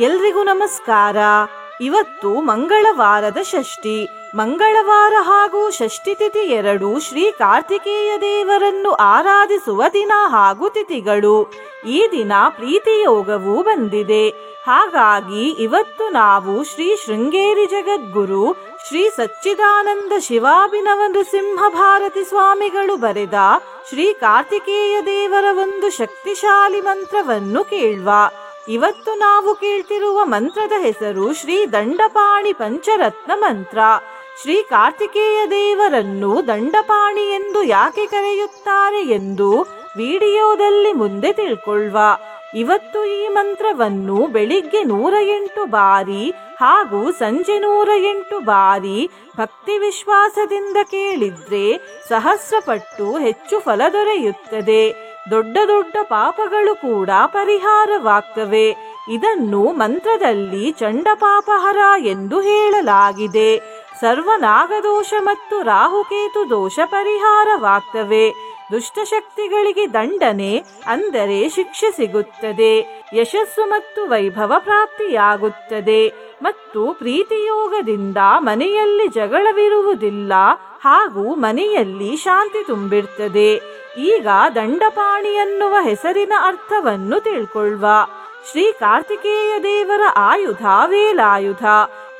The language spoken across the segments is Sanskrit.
ಎಲ್ರಿಗೂ ನಮಸ್ಕಾರ. ಇವತ್ತು ಮಂಗಳವಾರದ ಷಷ್ಠಿ. ಮಂಗಳವಾರ ಹಾಗೂ ಷಷ್ಠಿ ತಿಥಿ ಎರಡು ಶ್ರೀ ಕಾರ್ತಿಕೇಯ ದೇವರನ್ನು ಆರಾಧಿಸುವ ದಿನ ಹಾಗೂ ತಿಥಿಗಳು. ಈ ದಿನ ಪ್ರೀತಿ ಯೋಗವೂ ಬಂದಿದೆ. ಹಾಗಾಗಿ ಇವತ್ತು ನಾವು ಶ್ರೀ ಶೃಂಗೇರಿ ಜಗದ್ಗುರು ಶ್ರೀ ಸಚ್ಚಿದಾನಂದ ಶಿವಾಭಿನವ ನೃಸಿಂಹ ಭಾರತಿ ಸ್ವಾಮಿಗಳು ಬರೆದ ಶ್ರೀ ಕಾರ್ತಿಕೇಯ ದೇವರ ಒಂದು ಶಕ್ತಿಶಾಲಿ ಮಂತ್ರವನ್ನು ಕೇಳುವ. ಇವತ್ತು ನಾವು ಕೇಳ್ತಿರುವ ಮಂತ್ರದ ಹೆಸರು ಶ್ರೀ ದಂಡಪಾಣಿ ಪಂಚರತ್ನ ಮಂತ್ರ. ಶ್ರೀ ಕಾರ್ತಿಕೇಯ ದೇವರನ್ನು ದಂಡಪಾಣಿ ಎಂದು ಯಾಕೆ ಕರೆಯುತ್ತಾರೆ ಎಂದು ವಿಡಿಯೋದಲ್ಲಿ ಮುಂದೆ ತಿಳ್ಕೊಳ್ಳುವ. ಇವತ್ತು ಈ ಮಂತ್ರವನ್ನು ಬೆಳಿಗ್ಗೆ 108 ಬಾರಿ ಹಾಗೂ ಸಂಜೆ 108 ಬಾರಿ ಭಕ್ತಿ ವಿಶ್ವಾಸದಿಂದ ಕೇಳಿದ್ರೆ ಸಹಸ್ರಪಟ್ಟು ಹೆಚ್ಚು ಫಲ ದೊರೆಯುತ್ತದೆ. ದೊಡ್ಡ ದೊಡ್ಡ ಪಾಪಗಳು ಕೂಡ ಪರಿಹಾರವಾಗ್ತವೆ. ಇದನ್ನು ಮಂತ್ರದಲ್ಲಿ ಚಂಡಪಾಪಹರ ಎಂದು ಹೇಳಲಾಗಿದೆ. ಸರ್ವನಾಗದೋಷ ಮತ್ತು ರಾಹುಕೇತು ದೋಷ ಪರಿಹಾರವಾಗ್ತವೆ. ದುಷ್ಟಶಕ್ತಿಗಳಿಗೆ ದಂಡನೆ ಅಂದರೆ ಶಿಕ್ಷೆ ಸಿಗುತ್ತದೆ. ಯಶಸ್ಸು ಮತ್ತು ವೈಭವ ಪ್ರಾಪ್ತಿಯಾಗುತ್ತದೆ ಮತ್ತು ಪ್ರೀತಿಯೋಗದಿಂದ ಮನೆಯಲ್ಲಿ ಜಗಳವಿರುವುದಿಲ್ಲ ಹಾಗೂ ಮನೆಯಲ್ಲಿ ಶಾಂತಿ ತುಂಬಿರ್ತದೆ. ಈಗ ದಂಡಪಾಣಿ ಎನ್ನುವ ಹೆಸರಿನ ಅರ್ಥವನ್ನು ತಿಳ್ಕೊಳ್ಳುವ. ಶ್ರೀ ಕಾರ್ತಿಕೇಯ ದೇವರ ಆಯುಧ ವೇಲಾಯುಧ.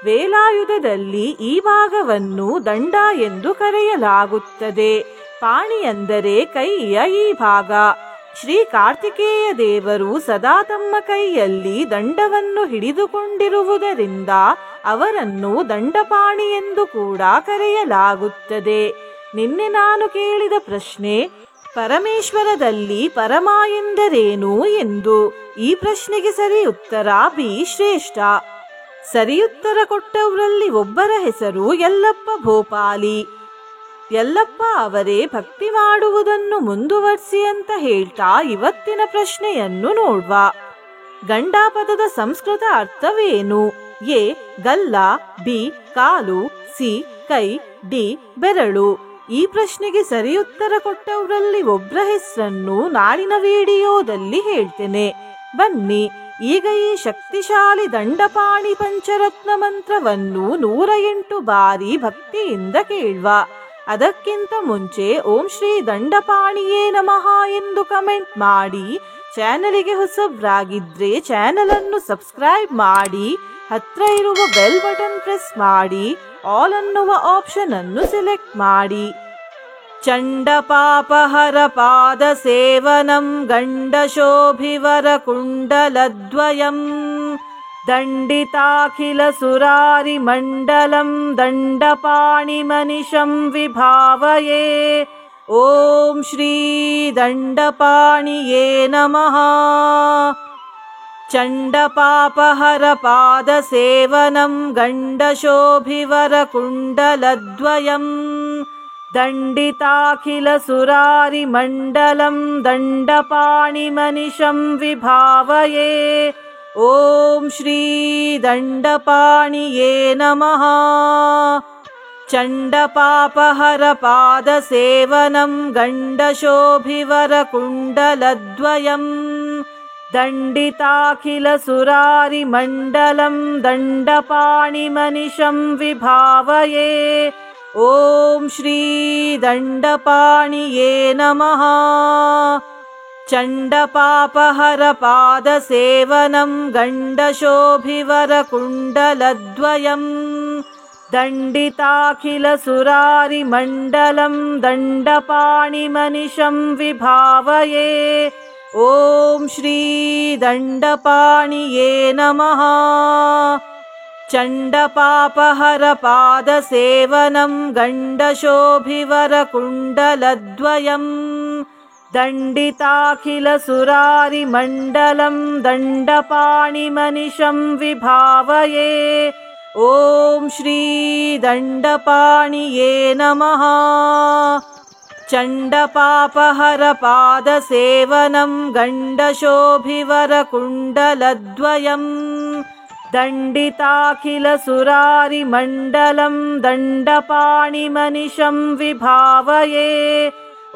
ವೇಲಾಯುಧದಲ್ಲಿ ಈ ಭಾಗವನ್ನು ದಂಡ ಎಂದು ಕರೆಯಲಾಗುತ್ತದೆ. ಪಾಣಿ ಅಂದರೆ ಕೈಯ ಈ ಭಾಗ. ಶ್ರೀ ಕಾರ್ತಿಕೇಯ ದೇವರು ಸದಾ ತಮ್ಮ ಕೈಯಲ್ಲಿ ದಂಡವನ್ನು ಹಿಡಿದುಕೊಂಡಿರುವುದರಿಂದ ಅವರನ್ನು ದಂಡಪಾಣಿ ಎಂದು ಕೂಡ ಕರೆಯಲಾಗುತ್ತದೆ. ನಿನ್ನೆ ನಾನು ಕೇಳಿದ ಪ್ರಶ್ನೆ, ಪರಮೇಶ್ವರದಲ್ಲಿ ಪರಮ ಎಂದರೇನು ಎಂದು. ಈ ಪ್ರಶ್ನೆಗೆ ಸರಿ ಉತ್ತರ ಬಿ ಶ್ರೇಷ್ಠ. ಸರಿ ಉತ್ತರ ಕೊಟ್ಟವರಲ್ಲಿ ಒಬ್ಬರ ಹೆಸರು ಯಲ್ಲಪ್ಪ ಭೋಪಾಲಿ. ಯಲ್ಲಪ್ಪ ಅವರೇ ಭಕ್ತಿ ಮಾಡುವುದನ್ನು ಮುಂದುವರಿಸಿ ಅಂತ ಹೇಳ್ತಾ ಇವತ್ತಿನ ಪ್ರಶ್ನೆಯನ್ನು ನೋಡುವ. ಗಂಡ ಪದದ ಸಂಸ್ಕೃತ ಅರ್ಥವೇನು? A Galla, B call, C ಕೈ, ಡಿ ಬೆರಳು. ಈ ಪ್ರಶ್ನೆಗೆ ಸರಿ ಉತ್ತರ ಕೊಟ್ಟವರಲ್ಲಿ ಒಬ್ಬರ ಹೆಸರನ್ನು ನಾಳಿನ ವಿಡಿಯೋದಲ್ಲಿ ಹೇಳ್ತೇನೆ. ಬನ್ನಿ ಈಗ ಈ ಶಕ್ತಿಶಾಲಿ ದಂಡಪಾಣಿ ಪಂಚರತ್ನ ಮಂತ್ರವನ್ನು 108 ಬಾರಿ ಭಕ್ತಿಯಿಂದ ಕೇಳುವ. ಅದಕ್ಕಿಂತ ಮುಂಚೆ ಓಂ ಶ್ರೀ ದಂಡಪಾಣಿಯೇ ನಮಃ ಎಂದು ಕಮೆಂಟ್ ಮಾಡಿ. ಚಾನಲಿಗೆ ಹೊಸಬ್ರಾಗಿದ್ರೆ ಚಾನಲ್ ಅನ್ನು ಸಬ್ಸ್ಕ್ರೈಬ್ ಮಾಡಿ. ಹತ್ರ ಇರುವ ಬೆಲ್ ಬಟನ್ ಪ್ರೆಸ್ ಮಾಡಿ. ಆಲ್ ಅನ್ನುವ ಆಪ್ಷನ್ ಅನ್ನು ಸೆಲೆಕ್ಟ್ ಮಾಡಿ. ಚಂಡಪಾಪಹರ ಪಾದ ಸೇವನಂ ಗಂಡಶೋಭಿವರ ಕುಂಡಲದ್ವಯಂ ದಂಡಿತಾಖಿಲ ಸುರಾರಿ ಮಂಡಲಂ ದಂಡಪಾಣಿ ಮನಿಷಂ ವಿಭಾವಯೇ. ಓಂ ಶ್ರೀ ದಂಡಪಾಣಿಯೇ ನಮಃ. ಚಂಡಪಾಪಹರ ಪಾದ ಸೇವನಂ ಗಂಡಶೋಭಿವರ ಕುಂಡಲದ್ವಯಂ ದಂಡಿತಾಖಿಲ ಸುರಾರಿ ಮಂಡಲಂ ದಂಡಪಾಣಿ ಮನಿಷಂ ವಿಭಾವಯೇ. ಓಂ ಶ್ರೀ ದಂಡಪಾಣಿಯೇ ನಮಃ. ಚಂಡಪಾಪಹರ ಪಾದ ಸೇವನಂ ಗಂಡಶೋಭಿವರ ಕುಂಡಲದ್ವಯಂ ದಂಡಿತಾಖಿಲ ಸುರಾರಿ ಮಂಡಲಂ ದಂಡಪಾಣಿ ಮನಿಷಂ ವಿಭಾವಯೇ. ಓಂ ಶ್ರೀ ದಂಡಪಾಣಿಯೇ ನಮಃ. ಚಂಡಪಾಪಹರ ಪಾದ ಸೇವನಂ ಗಂಡಶೋಭಿವರ ಕುಂಡಲದ್ವಯಂ ದಂಡಿತಾಖಿಲ ಸುರಾರಿ ಮಂಡಲಂ ದಂಡಪಾಣಿ ಮನಿಷಂ ವಿಭಾವಯೇ. ಓಂ ಶ್ರೀ ದಂಡಪಾಣಿಯೇ ನಮಃ. ಚಂಡಪಾಪಹರ ಪಾದ ಸೇವನಂ ಗಂಡಶೋಭಿವರ ಕುಂಡಲದ್ವಯಂ ದಂಡಿತಾಖಿಲ ಸುರಾರಿ ಮಂಡಲಂ ದಂಡಪಾಣಿ ಮನಿಷಂ ವಿಭಾವಯೇ. ಓಂ ಶ್ರೀ ದಂಡಪಾಣಿಯೇ ನಮಃ. ಚಂಡಪಾಪಹರ ಪಾದ ಸೇವನಂ ಗಂಡಶೋಭಿವರ ಕುಂಡಲದ್ವಯಂ ದಂಡಿತಾಖಿಲ ಸುರಾರಿ ಮಂಡಲಂ ದಂಡಪಾಣಿ ಮನಿಷಂ ವಿಭಾವಯೇ.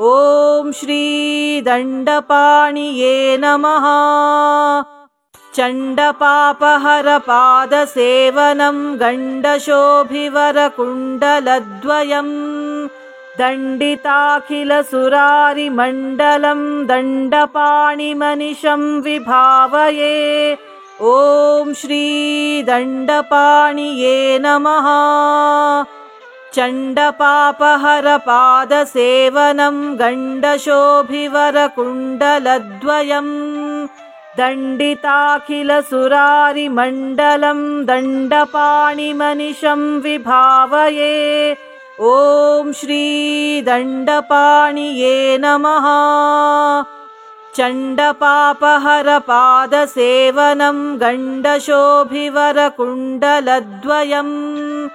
ಓಂ ಶ್ರೀ ದಂಡಪಾಣಿಯೇ ನಮಃ. चण्डपापहरपादसेवनं गण्डशोभिवरकुण्डलद्वयम् दण्डिताखिलसुरारिमण्डलं दण्डपाणिमनिशं विभावये। ॐ श्री दण्डपाणिये नमः। चण्डपापहरपादसेवनं गण्डशोभिवरकुण्डलद्वयम् दण्डिताखिलसुरारिमण्डलं दण्डपाणिमनिशं विभावये। ॐ श्री दण्डपाणिये नमः। चण्डपापहरपादसेवनं गण्डशोभिवरकुण्डलद्वयम्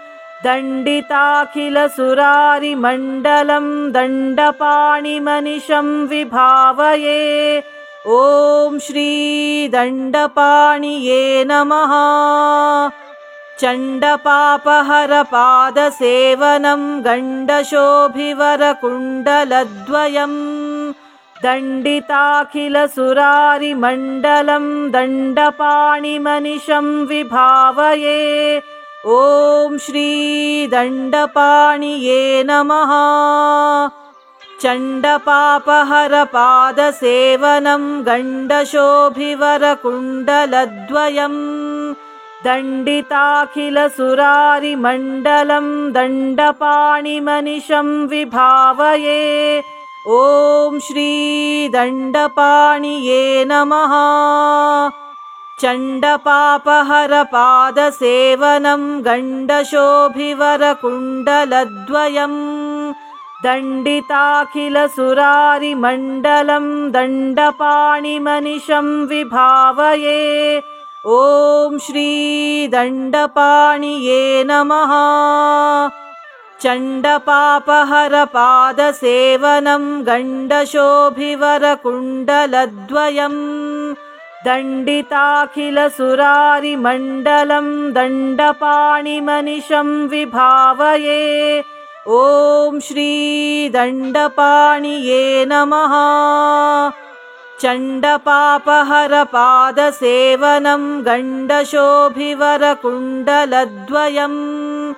दण्डिताखिलसुरारिमण्डलं दण्डपाणिमनिशं विभावये। ॐ श्री दण्डपाणिये नमः। चण्डपापहरपादसेवनं गण्डशोभिवरकुण्डलद्वयम् दण्डिताखिलसुरारिमण्डलं दण्डपाणिमनिशं विभावये। ॐ श्री दण्डपाणिये नमः। चण्डपापहरपादसेवनं गण्डशोभिवरकुण्डलद्वयम् दण्डिताखिलसुरारिमण्डलं दण्डपाणिमनिशं विभावये। ॐ श्री दण्डपाणिये नमः। चण्डपापहरपादसेवनं गण्डशोभिवरकुण्डलद्वयम् दण्डिताखिलसुरारिमण्डलं दण्डपाणिमनिशं विभावये। ॐ श्री दण्डपाणिये नमः। चण्डपापहरपादसेवनं गण्डशोभिवरकुण्डलद्वयम् दण्डिताखिलसुरारिमण्डलं दण्डपाणिमनिशं विभावये। ॐ श्री दण्डपाणिये नमः। चण्डपापहरपादसेवनं गण्डशोभिवरकुण्डलद्वयम्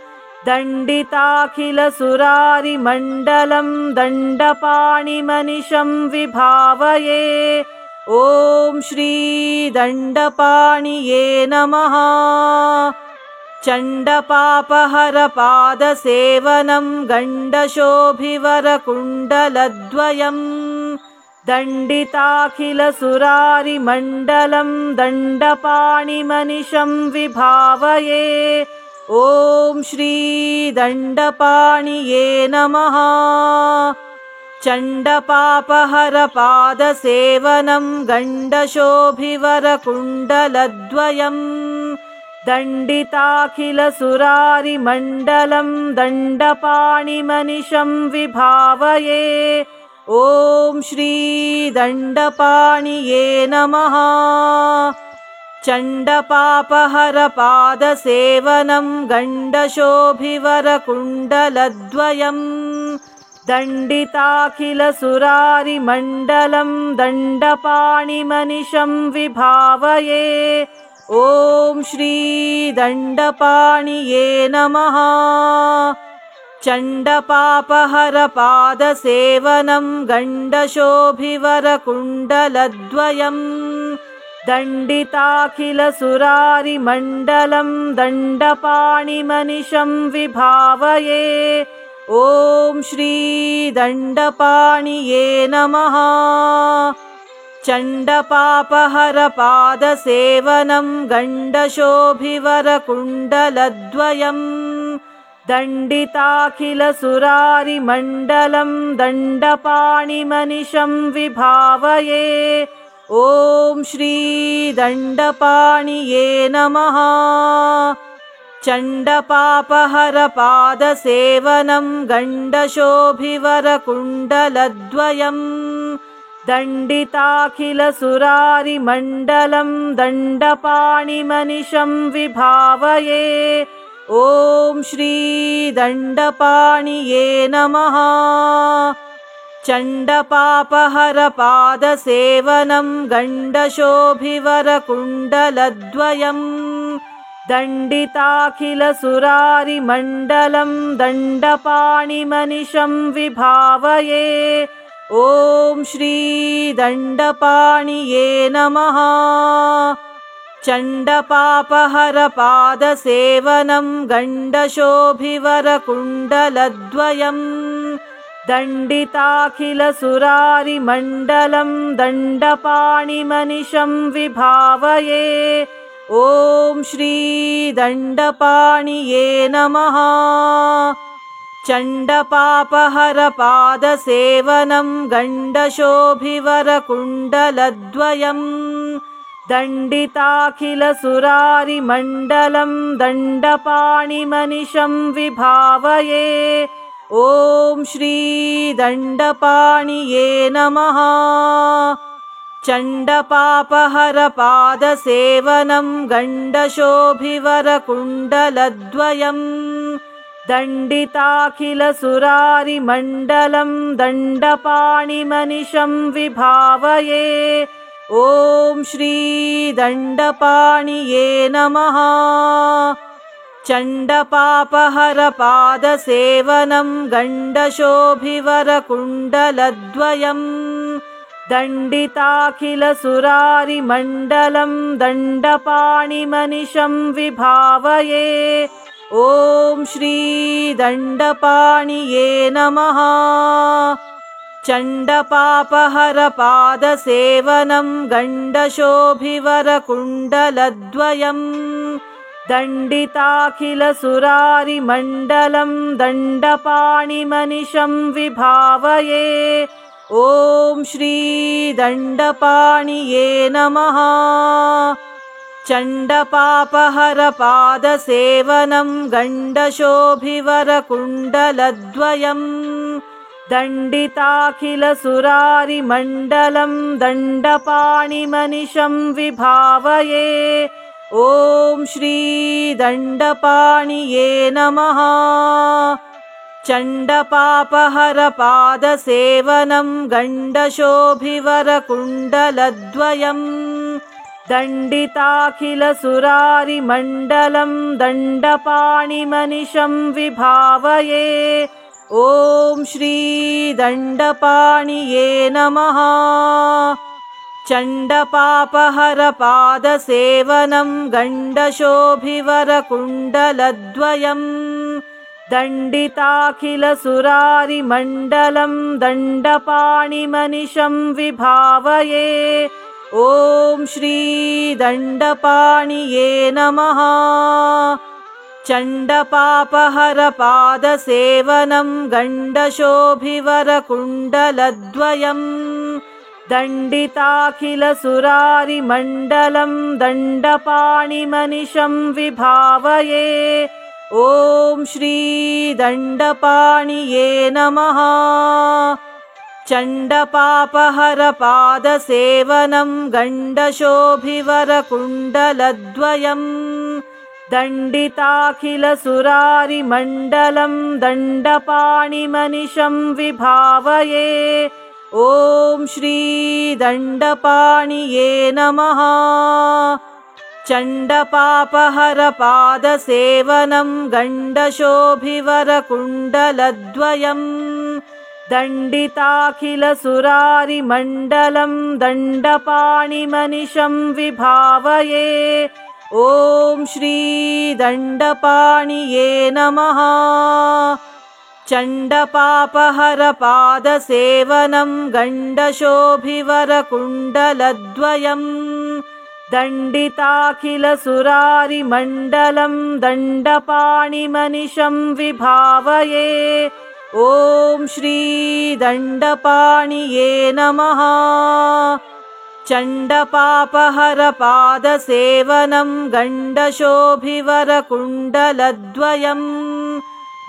दण्डिताखिलसुरारिमण्डलं दण्डपाणिमनिशं विभावये। ॐ श्री दण्डपाणिये नमः। चण्डपापहरपादसेवनं गण्डशोभिवरकुण्डलद्वयम् दण्डिताखिलसुरारिमण्डलं दण्डपाणिमनिशं विभावये। ॐ श्री दण्डपाणिये नमः। चण्डपापहरपादसेवनं गण्डशोभिवरकुण्डलद्वयम् दण्डिताखिलसुरारिमण्डलं दण्डपाणिमनिशं विभावये। ॐ श्री दण्डपाणिये नमः। चण्डपापहरपादसेवनं गण्डशोभिवरकुण्डलद्वयम् दण्डिताखिलसुरारिमण्डलं दण्डपाणिमनिशं विभावये। ॐ श्री दण्डपाणिये नमः। चण्डपापहरपादसेवनं गण्डशोभिवरकुण्डलद्वयम् दण्डिताखिलसुरारिमण्डलं दण्डपाणिमनिशं विभावये। ॐ श्री दण्डपाणिये नमः। चण्डपापहरपादसेवनं गण्डशोभिवरकुण्डलद्वयम् दण्डिताखिलसुरारिमण्डलं दण्डपाणिमनिशं विभावये। ॐ श्री दण्डपाणिये नमः। चण्डपापहरपादसेवनं गण्डशोभिवरकुण्डलद्वयम् दण्डिताखिलसुरारिमण्डलं दण्डपाणिमनिशं विभावये। ॐ श्री दण्डपाणिये नमः। चण्डपापहरपादसेवनं गण्डशोभिवरकुण्डलद्वयम् दण्डिताखिलसुरारिमण्डलं दण्डपाणिमनिशं विभावये। ॐ श्री दण्डपाणिये नमः। चण्डपापहरपादसेवनं गण्डशोभिवरकुण्डलद्वयम् दण्डिताखिलसुरारिमण्डलं दण्डपाणिमनिशं विभावये। ॐ श्री दण्डपाणिये नमः। चण्डपापहरपादसेवनं गण्डशोभिवरकुण्डलद्वयम् दण्डिताखिलसुरारिमण्डलं दण्डपाणिमनिशं विभावये। ॐ श्री दण्डपाणिये नमः। चण्डपापहरपादसेवनं गण्डशोभिवरकुण्डलद्वयम् दण्डिताखिलसुरारिमण्डलं दण्डपाणिमनिशं विभावये। ॐ श्री दण्डपाणिये नमः। चण्डपापहरपादसेवनं गण्डशोभिवरकुण्डलद्वयम् दण्डिताखिलसुरारिमण्डलं दण्डपाणिमनिशं विभावये। ॐ श्री दण्डपाणिये नमः। चण्डपापहरपादसेवनं गण्डशोभिवरकुण्डलद्वयम् दण्डिताखिलसुरारिमण्डलं दण्डपाणिमनिशं विभावये। ॐ श्री दण्डपाणिये नमः। चण्डपापहरपादसेवनं गण्डशोभिवरकुण्डलद्वयम् दण्डिताखिलसुरारिमण्डलं दण्डपाणिमनिशं विभावये। ॐ श्री दण्डपाणिये नमः। चण्डपापहरपादसेवनं गण्डशोभिवरकुण्डलद्वयम् दण्डिताखिलसुरारिमण्डलं दण्डपाणिमनिशं विभावये। ॐ श्री दण्डपाणिये नमः। चण्डपापहरपादसेवनं गण्डशोभिवरकुण्डलद्वयम् दण्डिताखिलसुरारिमण्डलं दण्डपाणिमनिशं विभावये। ॐ श्री दण्डपाणिये नमः। चण्डपापहरपादसेवनं गण्डशोभिवरकुण्डलद्वयम् दण्डिताखिलसुरारिमण्डलं दण्डपाणिमनिशं विभावये। ॐ श्री दण्डपाणिये नमः। चण्डपापहरपादसेवनं गण्डशोभिवरकुण्डलद्वयम् दण्डिताखिलसुरारिमण्डलं दण्डपाणिमनिशं विभावये। ॐ श्री दण्डपाणिये नमः। चण्डपापहरपादसेवनं गण्डशोभिवरकुण्डलद्वयम् दण्डिताखिलसुरारिमण्डलं दण्डपाणिमनिशं विभावये। ॐ श्री दण्डपाणिये नमः। चण्डपापहरपादसेवनं गण्डशोभिवरकुण्डलद्वयम् दण्डिताखिलसुरारिमण्डलं दण्डपाणिमनिशं विभावये। ॐ श्री दण्डपाणिये नमः। चण्डपापहरपादसेवनं गण्डशोभिवरकुण्डलद्वयम्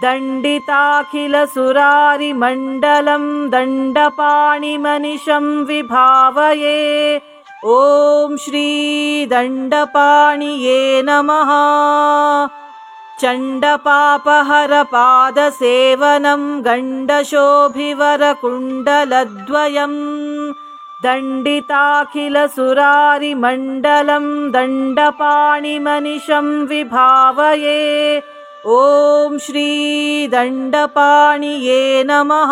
दण्डिताखिलसुरारिमण्डलं दण्डपाणिमनिशं विभावये। ॐ श्री दण्डपाणिये नमः। चण्डपापहरपादसेवनं गण्डशोभिवरकुण्डलद्वयम् दण्डिताखिलसुरारिमण्डलं दण्डपाणिमनिशं विभावये। ॐ श्री दण्डपाणिये नमः।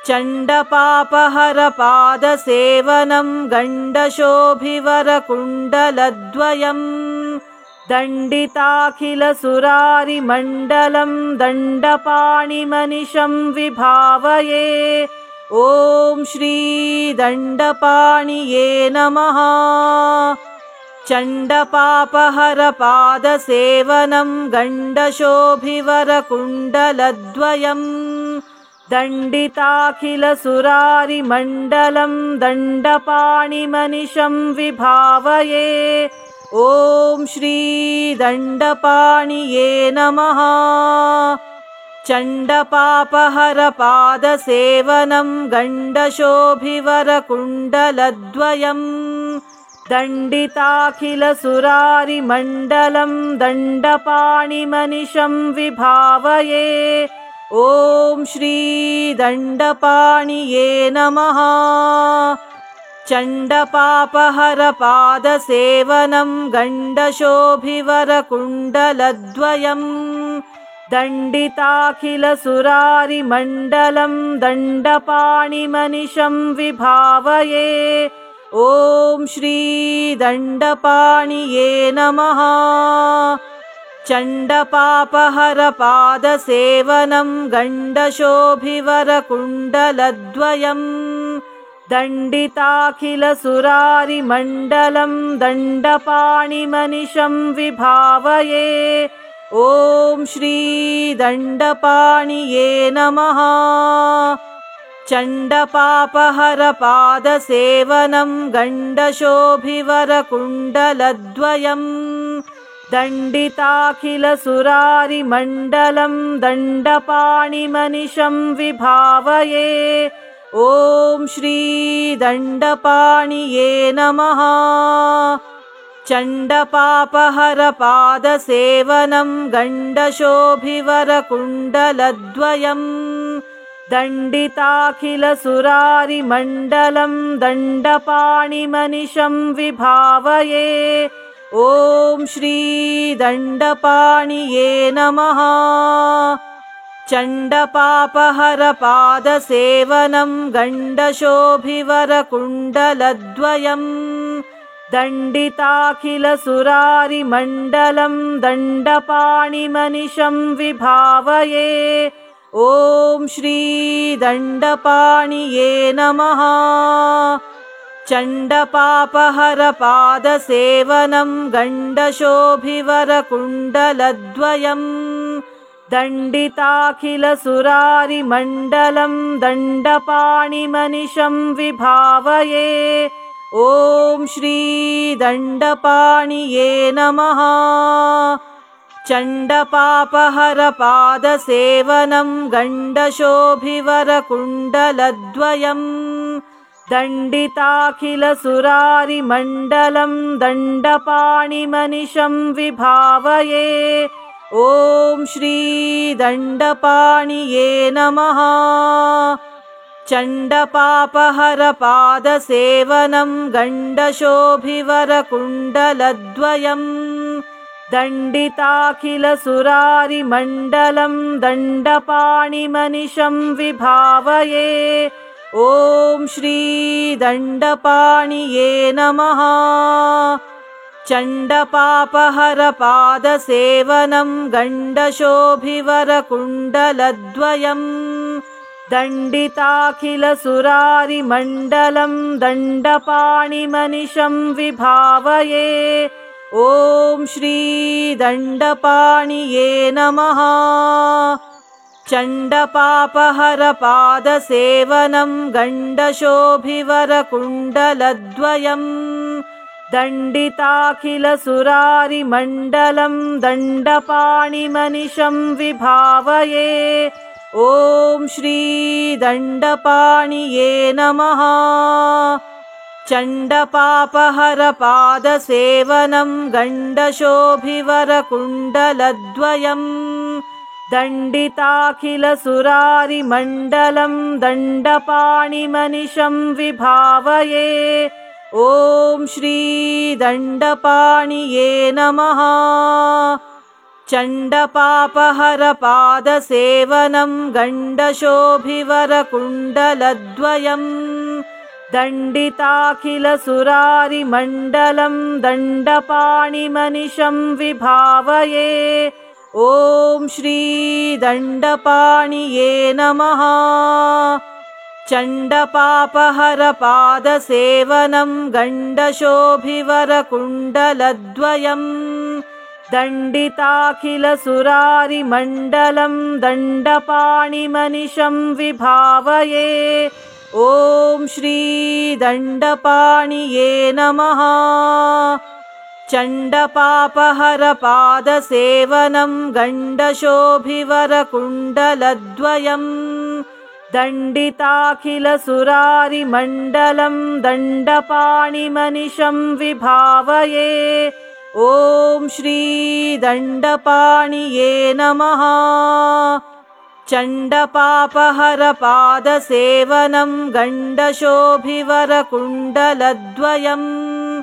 चण्डपापहरपादसेवनं गण्डशोभिवरकुण्डलद्वयम् दण्डिताखिलसुरारिमण्डलं दण्डपाणिमनिशं विभावये। ॐ श्री दण्डपाणिये नमः। चण्डपापहरपादसेवनं गण्डशोभिवरकुण्डलद्वयम् दण्डिताखिलसुरारिमण्डलं दण्डपाणिमनिशं विभावये। ॐ श्री दण्डपाणिये नमः। चण्डपापहरपादसेवनं गण्डशोभिवरकुण्डलद्वयम् दण्डिताखिलसुरारिमण्डलं दण्डपाणिमनिशं विभावये। ॐ श्री दण्डपाणिये नमः। चण्डपापहरपादसेवनं गण्डशोभिवरकुण्डलद्वयम् दण्डिताखिलसुरारिमण्डलं दण्डपाणिमनिशं विभावये। ॐ श्री दण्डपाणिये नमः। चण्डपापहरपादसेवनं गण्डशोभिवरकुण्डलद्वयम् दण्डिताखिलसुरारिमण्डलं दण्डपाणिमनिशं विभावये। ॐ श्री दण्डपाणिये नमः। चण्डपापहरपादसेवनं गण्डशोभिवरकुण्डलद्वयम् दण्डिताखिलसुरारिमण्डलं दण्डपाणिमनिशं विभावये। ॐ श्री दण्डपाणिये नमः। चण्डपापहरपादसेवनं गण्डशोभिवरकुण्डलद्वयम् दण्डिताखिलसुरारिमण्डलं दण्डपाणिमनिशं विभावये। ॐ श्री दण्डपाणिये नमः। चण्डपापहरपादसेवनं गण्डशोभिवरकुण्डलद्वयम् दण्डिताखिलसुरारिमण्डलं दण्डपाणिमनिशं विभावये। ॐ श्री दण्डपाणिये नमः। चण्डपापहरपादसेवनं गण्डशोभिवरकुण्डलद्वयम् दण्डिताखिलसुरारिमण्डलं दण्डपाणिमनिशं विभावये। ॐ श्री दण्डपाणिये नमः। चण्डपापहरपादसेवनं गण्डशोभिवरकुण्डलद्वयम् दण्डिताखिलसुरारिमण्डलं दण्डपाणिमनिशं विभावये। ॐ श्री दण्डपाणिये नमः। चण्डपापहरपादसेवनं गण्डशोभिवरकुण्डलद्वयम् दण्डिताखिलसुरारिमण्डलं दण्डपाणिमनिशं विभावये। ॐ श्री दण्डपाणिये नमः। चण्डपापहरपादसेवनं गण्डशोभिवरकुण्डलद्वयम् दण्डिताखिलसुरारिमण्डलं दण्डपाणिमनिशं विभावये। ॐ श्री दण्डपाणिये नमः। चण्डपापहरपादसेवनं गण्डशोभिवरकुण्डलद्वयम् दण्डिताखिलसुरारिमण्डलं दण्डपाणिमनिशं विभावये। ॐ श्री दण्डपाणिये नमः। चण्डपापहरपादसेवनं गण्डशोभिवरकुण्डलद्वयम् दण्डिताखिलसुरारिमण्डलं दण्डपाणिमनिशं विभावये। ॐ श्री दण्डपाणिये नमः। चण्डपापहरपादसेवनं गण्डशोभिवरकुण्डलद्वयम् दण्डिताखिलसुरारिमण्डलं दण्डपाणिमनिशं विभावये। ॐ श्री दण्डपाणिये नमः। चण्डपापहरपादसेवनं गण्डशोभिवरकुण्डलद्वयम् दण्डिताखिलसुरारिमण्डलं दण्डपाणिमनिशं विभावये। ॐ श्री दण्डपाणिये नमः। चण्डपापहरपादसेवनं गण्डशोभिवरकुण्डलद्वयम् दण्डिताखिलसुरारिमण्डलं दण्डपाणिमनिशं विभावये। ॐ श्री दण्डपाणिये नमः। चण्डपापहरपादसेवनं गण्डशोभिवरकुण्डलद्वयम्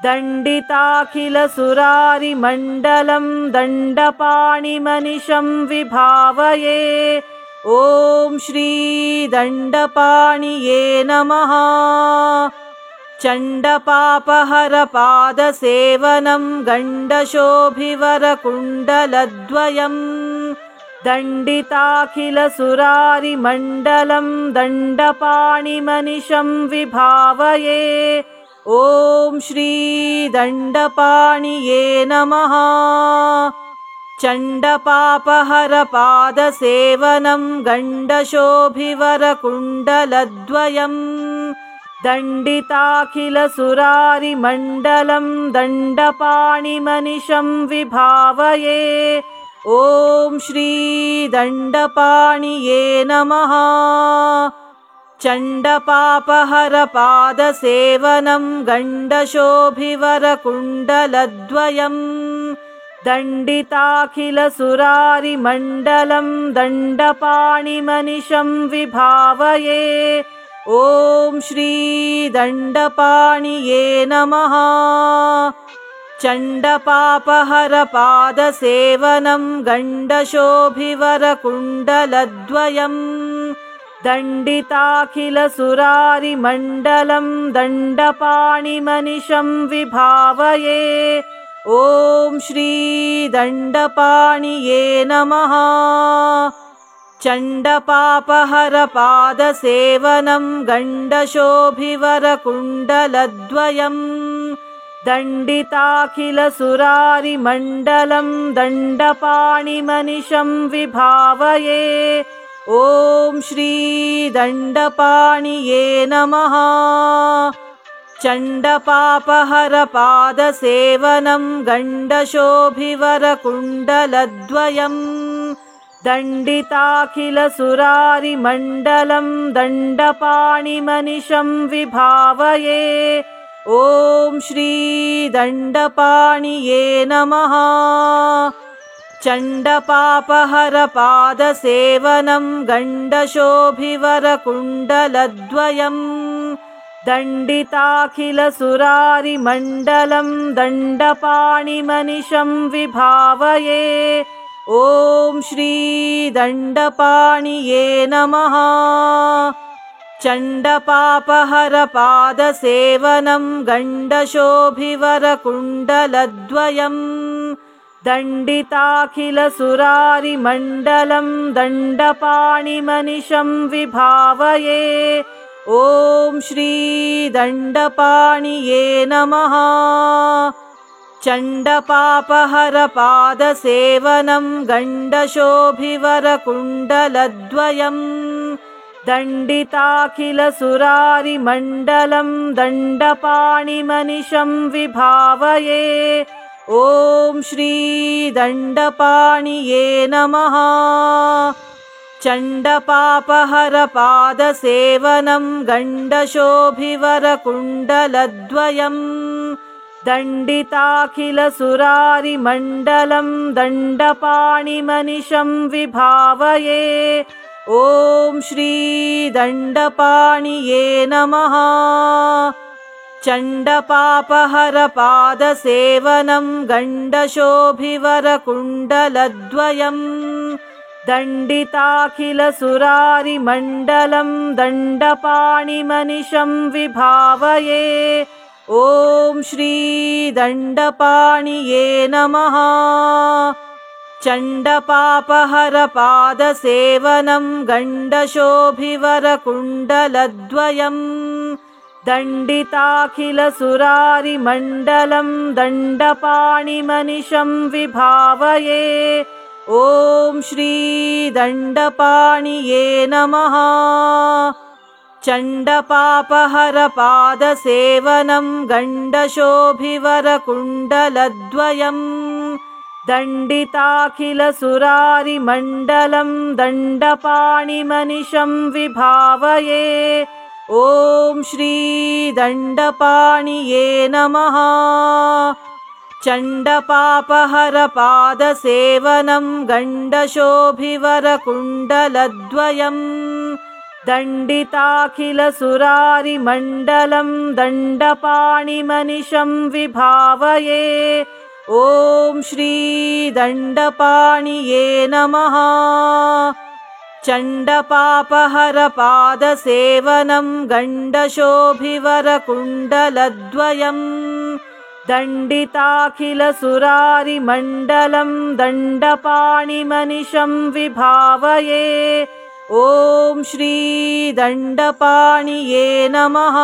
दण्डिताखिलसुरारिमण्डलं दण्डपाणिमनिशं विभावये। ॐ श्री दण्डपाणिये नमः। चण्डपापहरपादसेवनं गण्डशोभिवरकुण्डलद्वयम् दण्डिताखिलसुरारिमण्डलं दण्डपाणिमनिशं विभावये। ॐ श्री दण्डपाणिये नमः। चण्डपापहरपादसेवनं गण्डशोभिवरकुण्डलद्वयम् दण्डिताखिलसुरारिमण्डलं दण्डपाणिमनिशं विभावये। ॐ श्री दण्डपाणिये नमः। चण्डपापहरपादसेवनं गण्डशोभिवरकुण्डलद्वयम् दण्डिताखिलसुरारिमण्डलं दण्डपाणिमनिशं विभावये। ॐ श्री दण्डपाणिये नमः। चण्डपापहरपादसेवनं गण्डशोभिवरकुण्डलद्वयम् दण्डिताखिलसुरारिमण्डलं दण्डपाणिमनिशं विभावये। ॐ श्री दण्डपाणिये नमः। चण्डपापहरपादसेवनं गण्डशोभिवरकुण्डलद्वयम् दण्डिताखिलसुरारिमण्डलं दण्डपाणिमनिशं विभावये। ॐ श्री दण्डपाणिये नमः। चण्डपापहरपादसेवनं गण्डशोभिवरकुण्डलद्वयम् दण्डिताखिलसुरारिमण्डलं दण्डपाणिमनिशं विभावये। ॐ श्री दण्डपाणिये नमः। चण्डपापहरपादसेवनं गण्डशोभिवरकुण्डलद्वयम् दण्डिताखिलसुरारिमण्डलं दण्डपाणिमनिशं विभावये। ॐ श्री दण्डपाणिये नमः। चण्डपापहरपादसेवनं गण्डशोभिवरकुण्डलद्वयम् दण्डिताखिलसुरारिमण्डलं दण्डपाणिमनिशं विभावये। ॐ श्री दण्डपाणिये नमः। चण्डपापहरपादसेवनं गण्डशोभिवरकुण्डलद्वयम् दण्डिताखिलसुरारिमण्डलं दण्डपाणिमनिशं विभावये। ॐ श्री दण्डपाणिये नमः। चण्डपापहरपादसेवनं गण्डशोभिवरकुण्डलद्वयम् दण्डिताखिलसुरारिमण्डलं दण्डपाणिमनिशं विभावये। ॐ श्री दण्डपाणिये नमः। चण्डपापहरपादसेवनं गण्डशोभिवरकुण्डलद्वयम् दण्डिताखिलसुरारिमण्डलं दण्डपाणिमनिशं विभावये। ॐ श्री दण्डपाणिये नमः। चण्डपापहरपादसेवनं गण्डशोभिवरकुण्डलद्वयम् दण्डिताखिलसुरारिमण्डलं दण्डपाणिमनिशं विभावये। ॐ श्री दण्डपाणिये नमः। चण्डपापहरपादसेवनं गण्डशोभिवरकुण्डलद्वयम् दण्डिताखिलसुरारिमण्डलं दण्डपाणिमनिशं विभावये। ॐ श्री दण्डपाणिये नमः। चण्डपापहरपादसेवनं गण्डशोभिवरकुण्डलद्वयम् दण्डिताखिलसुरारिमण्डलं दण्डपाणिमनिशं विभावये। ॐ श्री दण्डपाणिये नमः। चण्डपापहरपादसेवनं गण्डशोभिवरकुण्डलद्वयम् दण्डिताखिलसुरारिमण्डलं दण्डपाणिमनिशं विभावये। ॐ श्री दण्डपाणिये नमः।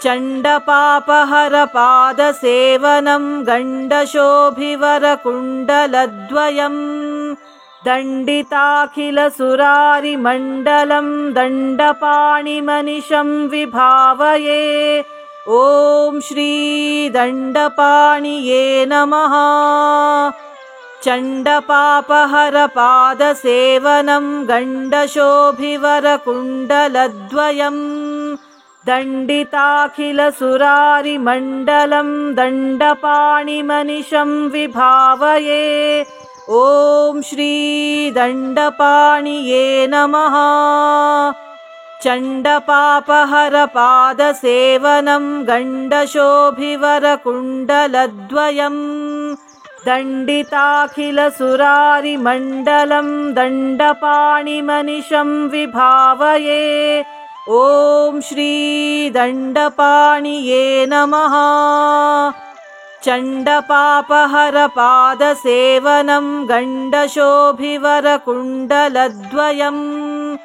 चण्डपापहरपादसेवनं गण्डशोभिवरकुण्डलद्वयम् दण्डिताखिलसुरारिमण्डलं दण्डपाणिमनिशं विभावये। ॐ श्री दण्डपाणिये नमः। चण्डपापहरपादसेवनं गण्डशोभिवरकुण्डलद्वयम् दण्डिताखिलसुरारिमण्डलं दण्डपाणिमनिशं विभावये। ॐ श्री दण्डपाणिये नमः। चण्डपापहरपादसेवनं गण्डशोभिवरकुण्डलद्वयम् दण्डिताखिलसुरारिमण्डलं दण्डपाणिमनिशं विभावये। ॐ श्री दण्डपाणिये नमः। चण्डपापहरपादसेवनं गण्डशोभिवरकुण्डलद्वयम्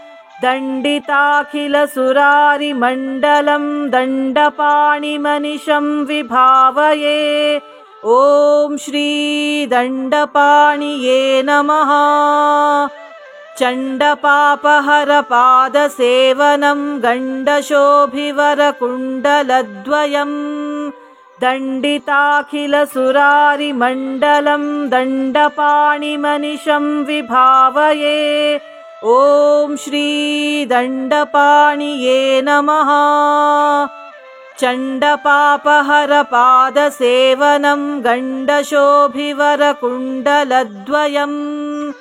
दण्डिताखिलसुरारिमण्डलं दण्डपाणिमनिशं विभावये। ॐ श्री दण्डपाणिये नमः। चण्डपापहरपादसेवनं गण्डशोभिवरकुण्डलद्वयम् दण्डिताखिलसुरारिमण्डलं दण्डपाणिमनिशं विभावये। ॐ श्री दण्डपाणिये नमः। चण्डपापहरपादसेवनं गण्डशोभिवरकुण्डलद्वयम्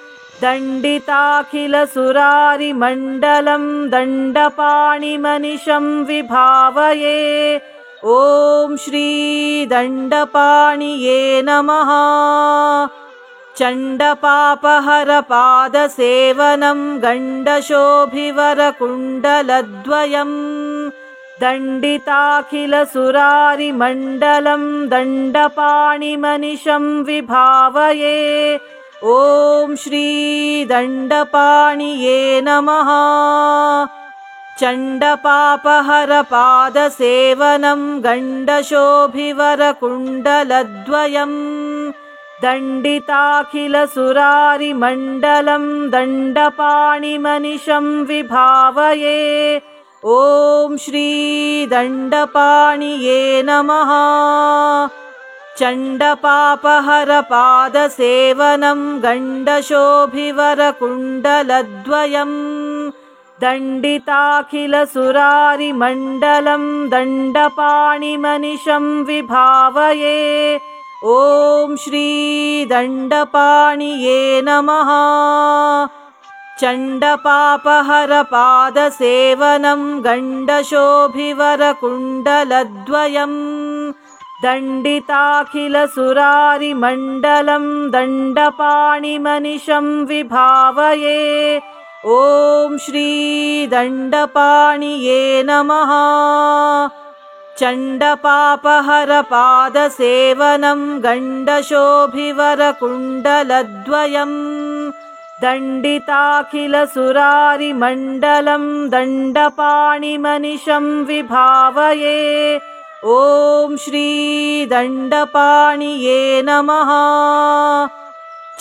दण्डिताखिलसुरारिमण्डलं दण्डपाणिमनिशं विभावये। ॐ श्री दण्डपाणिये नमः। चण्डपापहरपादसेवनं गण्डशोभिवरकुण्डलद्वयम् दण्डिताखिलसुरारिमण्डलं दण्डपाणिमनिशं विभावये। ॐ श्री दण्डपाणिये नमः। चण्डपापहरपादसेवनं गण्डशोभिवरकुण्डलद्वयम् दण्डिताखिलसुरारिमण्डलं दण्डपाणिमनिशं विभावये। ॐ श्री दण्डपाणिये नमः। चण्डपापहरपादसेवनं गण्डशोभिवरकुण्डलद्वयम् दण्डिताखिलसुरारिमण्डलं दण्डपाणिमनिशं विभावये। ॐ श्री दण्डपाणिये नमः। चण्डपापहरपादसेवनं गण्डशोभिवरकुण्डलद्वयम् दण्डिताखिलसुरारिमण्डलं दण्डपाणिमनिशं विभावये। ॐ श्री दण्डपाणिये नमः। चण्डपापहरपादसेवनं गण्डशोभिवरकुण्डलद्वयम् दण्डिताखिलसुरारिमण्डलं दण्डपाणिमनिशं विभावये। ॐ श्री दण्डपाणिये नमः।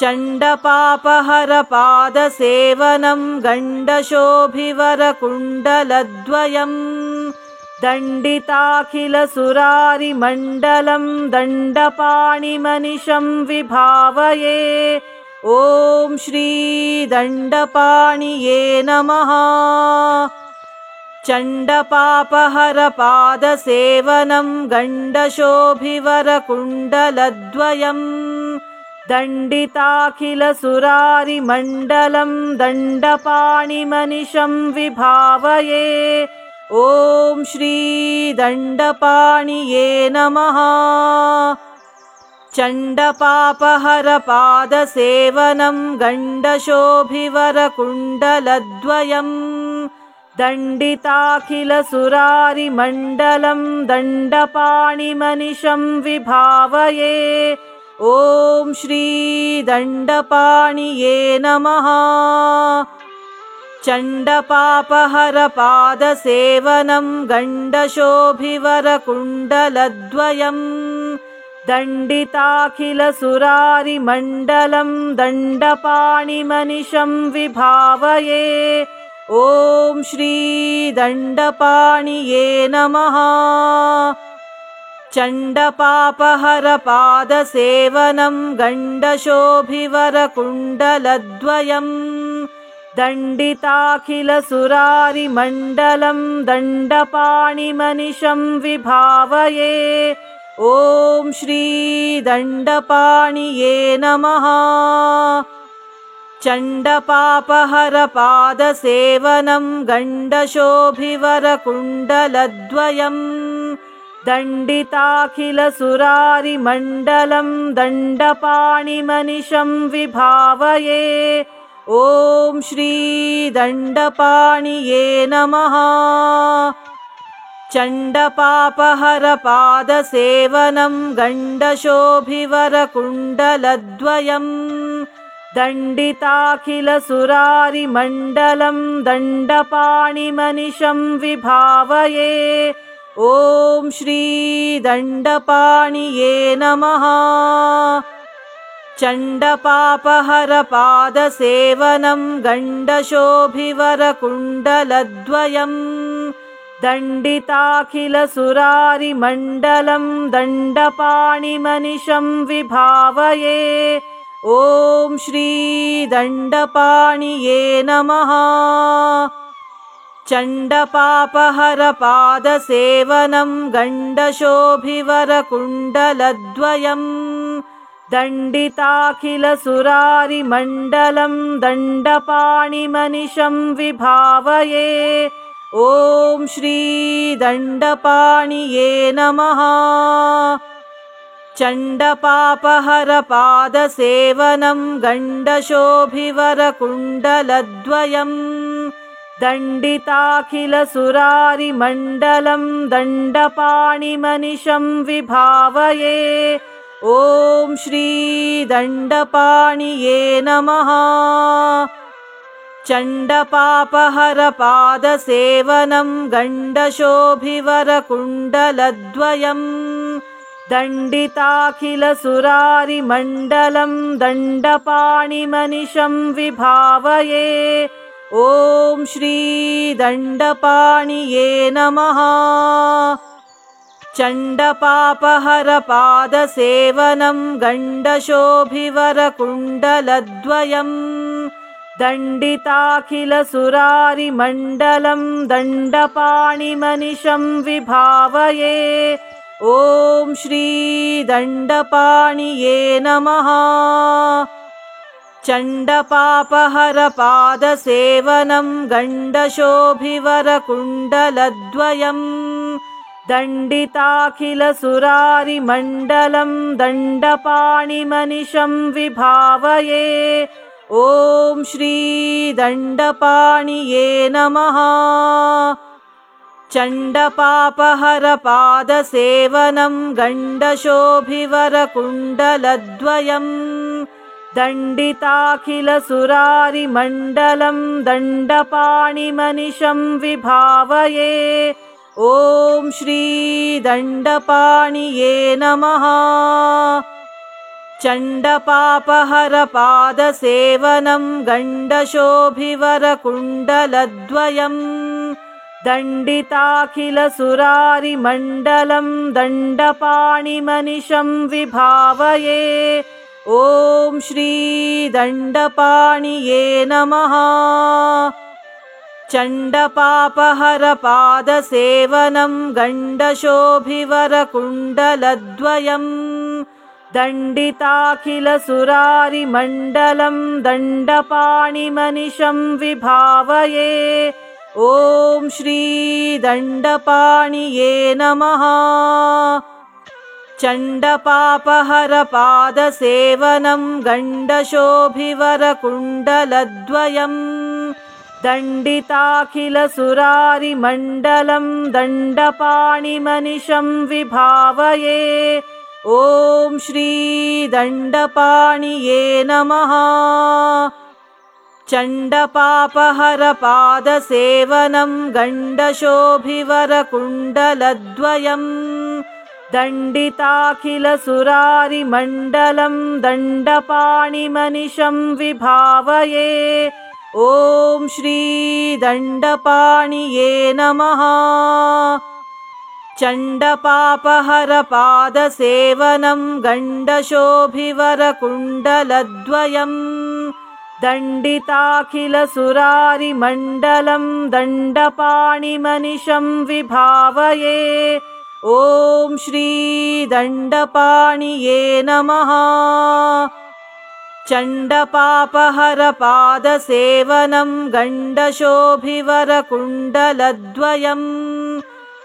चण्डपापहरपादसेवनं गण्डशोभिवरकुण्डलद्वयम् दण्डिताखिलसुरारिमण्डलं दण्डपाणिमनिशं विभावये। ॐ श्री दण्डपाणिये नमः। चण्डपापहरपादसेवनं गण्डशोभिवरकुण्डलद्वयम् दण्डिताखिलसुरारिमण्डलं दण्डपाणिमनिशं विभावये। ॐ श्री दण्डपाणिये नमः। चण्डपापहरपादसेवनं गण्डशोभिवरकुण्डलद्वयम् दण्डिताखिलसुरारिमण्डलं दण्डपाणिमनिशं विभावये। ॐ श्री दण्डपाणिये नमः। चण्डपापहरपादसेवनं गण्डशोभिवरकुण्डलद्वयम् दण्डिताखिलसुरारिमण्डलं दण्डपाणिमनिशं विभावये। ॐ श्री दण्डपाणिये नमः। चण्डपापहरपादसेवनं गण्डशोभिवरकुण्डलद्वयम् दण्डिताखिलसुरारिमण्डलं दण्डपाणिमनिशं विभावये। ॐ श्री दण्डपाणिये नमः। चण्डपापहरपादसेवनं गण्डशोभिवरकुण्डलद्वयम् दण्डिताखिलसुरारिमण्डलं दण्डपाणिमनिशं विभावये। ॐ श्री दण्डपाणिये नमः। चण्डपापहरपादसेवनं गण्डशोभिवरकुण्डलद्वयम् दण्डिताखिलसुरारिमण्डलं दण्डपाणिमनिशं विभावये। ॐ श्री दण्डपाणिये नमः। चण्डपापहरपादसेवनं गण्डशोभिवरकुण्डलद्वयम् दण्डिताखिलसुरारिमण्डलं दण्डपाणिमनिशं विभावये। ॐ श्री दण्डपाणिये नमः। चण्डपापहरपादसेवनं गण्डशोभिवरकुण्डलद्वयम् दण्डिताखिलसुरारिमण्डलं दण्डपाणिमनिशं विभावये। ॐ श्री दण्डपाणिये नमः। चण्डपापहरपादसेवनं गण्डशोभिवरकुण्डलद्वयम् दण्डिताखिलसुरारिमण्डलं दण्डपाणिमनिशं विभावये। ॐ श्री दण्डपाणिये नमः। चण्डपापहरपादसेवनं गण्डशोभिवरकुण्डलद्वयम् दण्डिताखिलसुरारिमण्डलं दण्डपाणिमनिशं विभावये। ॐ श्री दण्डपाणिये नमः। चण्डपापहरपादसेवनं गण्डशोभिवरकुण्डलद्वयम् दण्डिताखिलसुरारिमण्डलं दण्डपाणिमनिशं विभावये। ॐ श्री दण्डपाणिये नमः। चण्डपापहरपादसेवनं गण्डशोभिवरकुण्डलद्वयम् दण्डिताखिलसुरारिमण्डलं दण्डपाणिमनिशं विभावये। ॐ श्री दण्डपाणिये नमः। चण्डपापहरपादसेवनं गण्डशोभिवरकुण्डलद्वयम् दण्डिताखिलसुरारिमण्डलं दण्डपाणिमनिशं विभावये। ॐ श्री दण्डपाणिये नमः। चण्डपापहरपादसेवनं गण्डशोभिवरकुण्डलद्वयम् दण्डिताखिलसुरारिमण्डलं दण्डपाणिमनिशं विभावये। ॐ श्री दण्डपाणिये नमः। चण्डपापहरपादसेवनं गण्डशोभिवरकुण्डलद्वयम् दण्डिताखिलसुरारिमण्डलं दण्डपाणिमनिशं विभावये। ॐ श्री दण्डपाणिये नमः। चण्डपापहरपादसेवनं गण्डशोभिवरकुण्डलद्वयम् दण्डिताखिलसुरारिमण्डलं दण्डपाणिमनिशं विभावये। ॐ श्री दण्डपाणिये नमः। चण्डपापहरपादसेवनं गण्डशोभिवरकुण्डलद्वयम् दण्डिताखिलसुरारिमण्डलं दण्डपाणिमनिशं विभावये। ॐ श्री दण्डपाणिये नमः। चण्डपापहरपादसेवनं गण्डशोभिवरकुण्डलद्वयम् दण्डिताखिलसुरारिमण्डलं दण्डपाणिमनिशं विभावये। ॐ श्री दण्डपाणिये नमः। चण्डपापहरपादसेवनं गण्डशोभिवरकुण्डलद्वयम्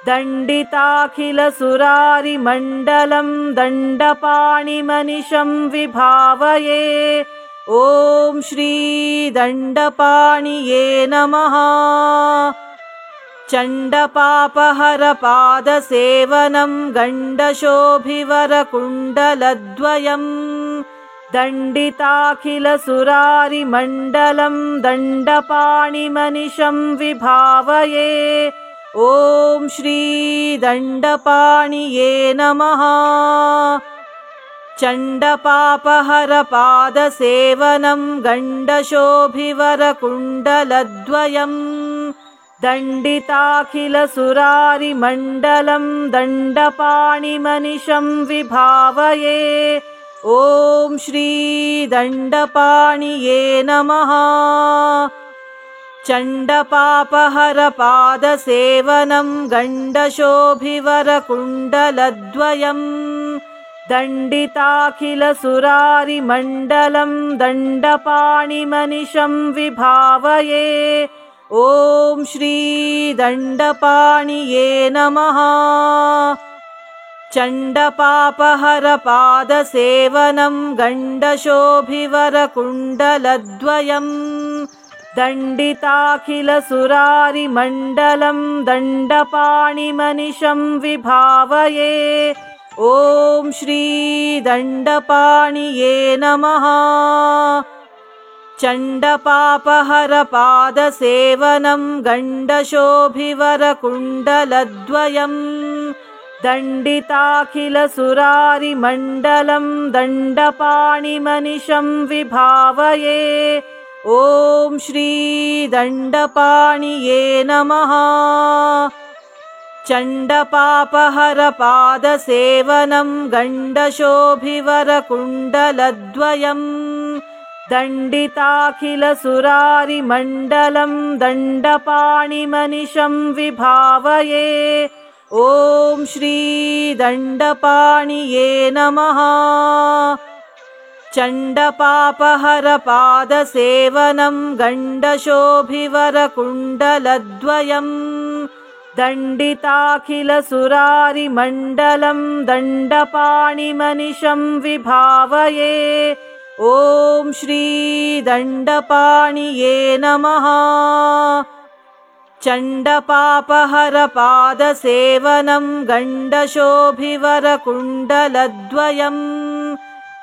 दण्डिताखिलसुरारिमण्डलं दण्डपाणिमनिशं विभावये। ॐ श्री दण्डपाणिये नमः। चण्डपापहरपादसेवनं गण्डशोभिवरकुण्डलद्वयम् दण्डिताखिलसुरारिमण्डलं दण्डपाणिमनिशं विभावये। ॐ श्री दण्डपाणिये नमः। चण्डपापहरपादसेवनं गण्डशोभिवरकुण्डलद्वयम् दण्डिताखिलसुरारिमण्डलं दण्डपाणिमनिशं विभावये। ॐ श्री दण्डपाणिये नमः। चण्डपापहरपादसेवनं गण्डशोभिवरकुण्डलद्वयम् दण्डिताखिलसुरारिमण्डलं दण्डपाणिमनिशं विभावये। ॐ श्री दण्डपाणिये नमः। चण्डपापहरपादसेवनं गण्डशोभिवरकुण्डलद्वयम् दण्डिताखिलसुरारिमण्डलं दण्डपाणिमनिशं विभावये। ॐ श्री दण्डपाणिये नमः। चण्डपापहरपादसेवनं गण्डशोभिवरकुण्डलद्वयम् दण्डिताखिलसुरारिमण्डलं दण्डपाणिमनिशं विभावये। ॐ श्री दण्डपाणिये नमः। चण्डपापहरपादसेवनं गण्डशोभिवरकुण्डलद्वयम् दण्डिताखिलसुरारिमण्डलं दण्डपाणिमनिशं विभावये। ॐ श्री दण्डपाणिये नमः। चण्डपापहरपादसेवनं गण्डशोभिवरकुण्डलद्वयम् दण्डिताखिलसुरारिमण्डलं दण्डपाणिमनिशं विभावये। ॐ श्री दण्डपाणिये नमः। चण्डपापहरपादसेवनं गण्डशोभिवरकुण्डलद्वयम्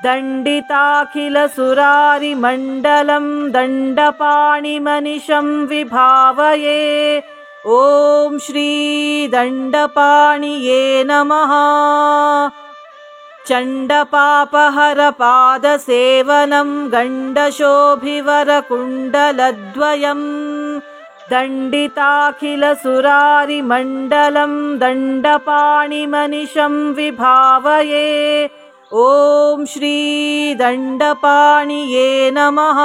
दण्डिताखिलसुरारिमण्डलं दण्डपाणिमनिशं विभावये। ॐ श्री दण्डपाणिये नमः। चण्डपापहरपादसेवनं गण्डशोभिवरकुण्डलद्वयम् दण्डिताखिलसुरारिमण्डलं दण्डपाणिमनिशं विभावये। ॐ श्री दण्डपाणिये नमः।